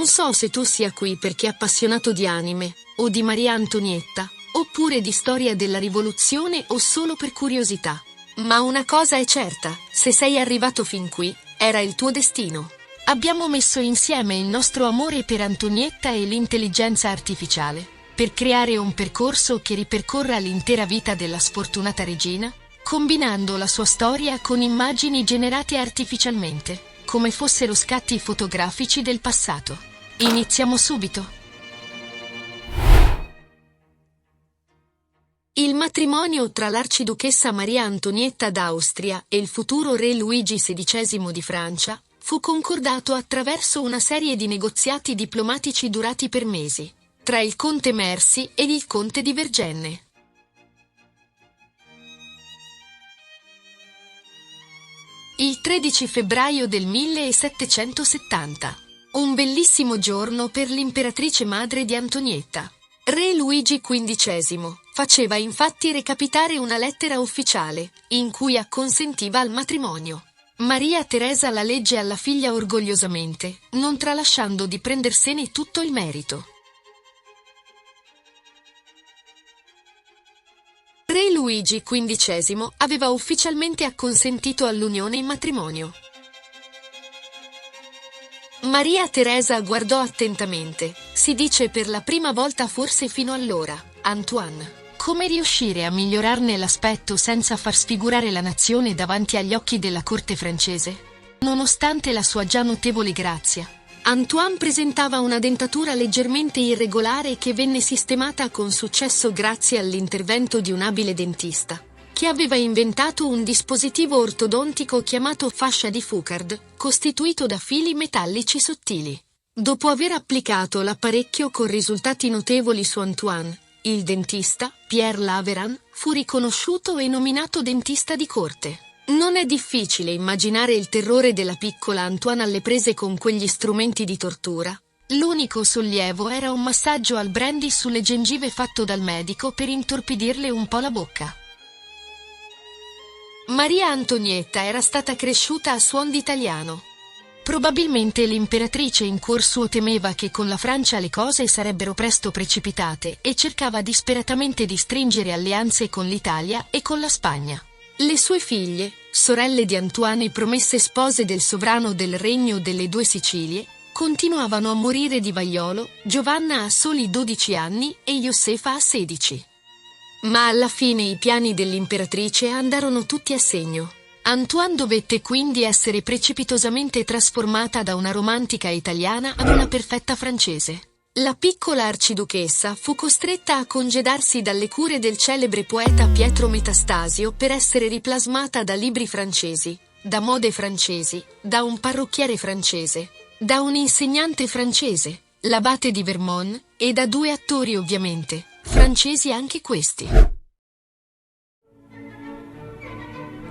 Non so se tu sia qui perché appassionato di anime, o di Maria Antonietta, oppure di storia della rivoluzione o solo per curiosità. Ma una cosa è certa, se sei arrivato fin qui, era il tuo destino. Abbiamo messo insieme il nostro amore per Antonietta e l'intelligenza artificiale, per creare un percorso che ripercorra l'intera vita della sfortunata regina, combinando la sua storia con immagini generate artificialmente, come fossero scatti fotografici del passato. Iniziamo subito. Il matrimonio tra l'arciduchessa Maria Antonietta d'Austria e il futuro re Luigi XVI di Francia fu concordato attraverso una serie di negoziati diplomatici durati per mesi, tra il conte Mercy ed il conte di Vergenne. Il 13 febbraio del 1770. Un bellissimo giorno per l'imperatrice madre di Antonietta. Re Luigi XV faceva infatti recapitare una lettera ufficiale, in cui acconsentiva al matrimonio. Maria Teresa la legge alla figlia orgogliosamente, non tralasciando di prendersene tutto il merito. Re Luigi XV aveva ufficialmente acconsentito all'unione in matrimonio. Maria Teresa guardò attentamente, si dice per la prima volta forse fino allora, Antoine. Come riuscire a migliorarne l'aspetto senza far sfigurare la nazione davanti agli occhi della corte francese? Nonostante la sua già notevole grazia, Antoine presentava una dentatura leggermente irregolare che venne sistemata con successo grazie all'intervento di un abile dentista, che aveva inventato un dispositivo ortodontico chiamato fascia di Foucard, costituito da fili metallici sottili. Dopo aver applicato l'apparecchio con risultati notevoli su Antoine, il dentista, Pierre Laveran, fu riconosciuto e nominato dentista di corte. Non è difficile immaginare il terrore della piccola Antoine alle prese con quegli strumenti di tortura. L'unico sollievo era un massaggio al brandy sulle gengive fatto dal medico per intorpidirle un po' la bocca. Maria Antonietta era stata cresciuta a suon d'italiano. Probabilmente l'imperatrice in cuor suo temeva che con la Francia le cose sarebbero presto precipitate e cercava disperatamente di stringere alleanze con l'Italia e con la Spagna. Le sue figlie, sorelle di Antoine e promesse spose del sovrano del Regno delle Due Sicilie, continuavano a morire di vaiolo, Giovanna a soli 12 anni e Josefa a 16. Ma alla fine i piani dell'imperatrice andarono tutti a segno. Antoine dovette quindi essere precipitosamente trasformata da una romantica italiana ad una perfetta francese. La piccola arciduchessa fu costretta a congedarsi dalle cure del celebre poeta Pietro Metastasio per essere riplasmata da libri francesi, da mode francesi, da un parrucchiere francese, da un insegnante francese, l'abate di Vermont, e da 2 attori ovviamente, francesi anche questi.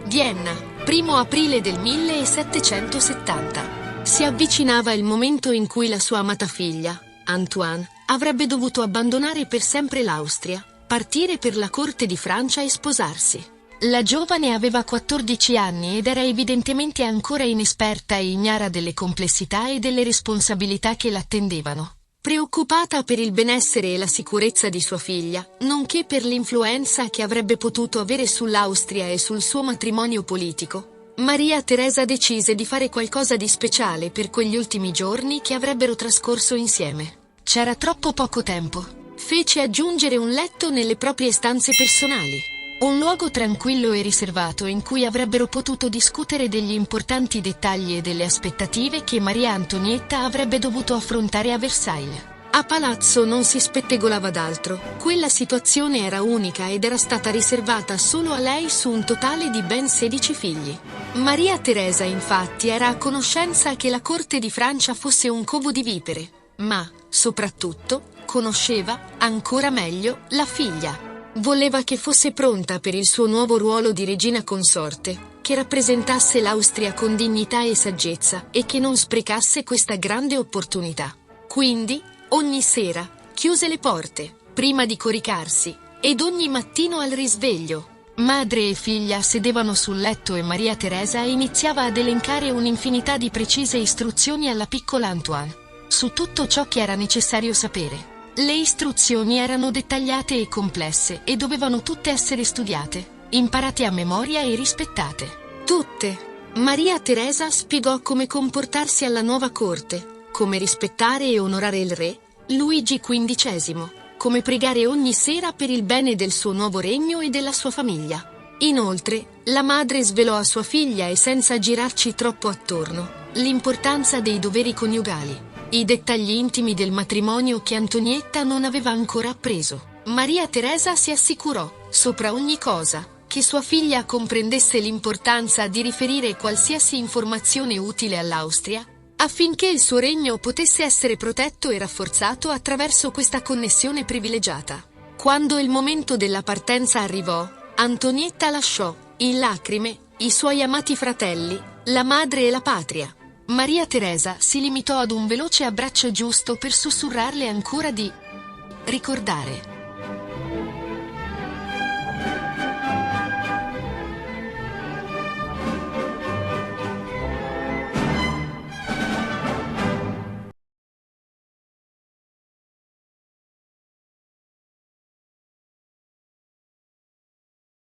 Vienna, 1 aprile del 1770. Si avvicinava il momento in cui la sua amata figlia, Antoine, avrebbe dovuto abbandonare per sempre l'Austria, partire per la corte di Francia e sposarsi. La giovane aveva 14 anni ed era evidentemente ancora inesperta e ignara delle complessità e delle responsabilità che l'attendevano. Preoccupata per il benessere e la sicurezza di sua figlia, nonché per l'influenza che avrebbe potuto avere sull'Austria e sul suo matrimonio politico, Maria Teresa decise di fare qualcosa di speciale per quegli ultimi giorni che avrebbero trascorso insieme. C'era troppo poco tempo. Fece aggiungere un letto nelle proprie stanze personali. Un luogo tranquillo e riservato in cui avrebbero potuto discutere degli importanti dettagli e delle aspettative che Maria Antonietta avrebbe dovuto affrontare a Versailles. A palazzo non si spettegolava d'altro, quella situazione era unica ed era stata riservata solo a lei su un totale di ben 16 figli. Maria Teresa infatti era a conoscenza che la corte di Francia fosse un covo di vipere, ma, soprattutto, conosceva, ancora meglio, la figlia. Voleva che fosse pronta per il suo nuovo ruolo di regina consorte, che rappresentasse l'Austria con dignità e saggezza e che non sprecasse questa grande opportunità. Quindi, ogni sera, chiuse le porte, prima di coricarsi, ed ogni mattino al risveglio. Madre e figlia sedevano sul letto e Maria Teresa iniziava ad elencare un'infinità di precise istruzioni alla piccola Antoine. su tutto ciò che era necessario sapere. Le istruzioni erano dettagliate e complesse e dovevano tutte essere studiate, imparate a memoria e rispettate. Tutte. Maria Teresa spiegò come comportarsi alla nuova corte, come rispettare e onorare il re, Luigi XV, come pregare ogni sera per il bene del suo nuovo regno e della sua famiglia. Inoltre, la madre svelò a sua figlia, e senza girarci troppo attorno, l'importanza dei doveri coniugali, i dettagli intimi del matrimonio che Antonietta non aveva ancora appreso. Maria Teresa si assicurò, sopra ogni cosa, che sua figlia comprendesse l'importanza di riferire qualsiasi informazione utile all'Austria, affinché il suo regno potesse essere protetto e rafforzato attraverso questa connessione privilegiata. Quando il momento della partenza arrivò, Antonietta lasciò, in lacrime, i suoi amati fratelli, la madre e la patria. Maria Teresa si limitò ad un veloce abbraccio giusto per sussurrarle ancora di ricordare.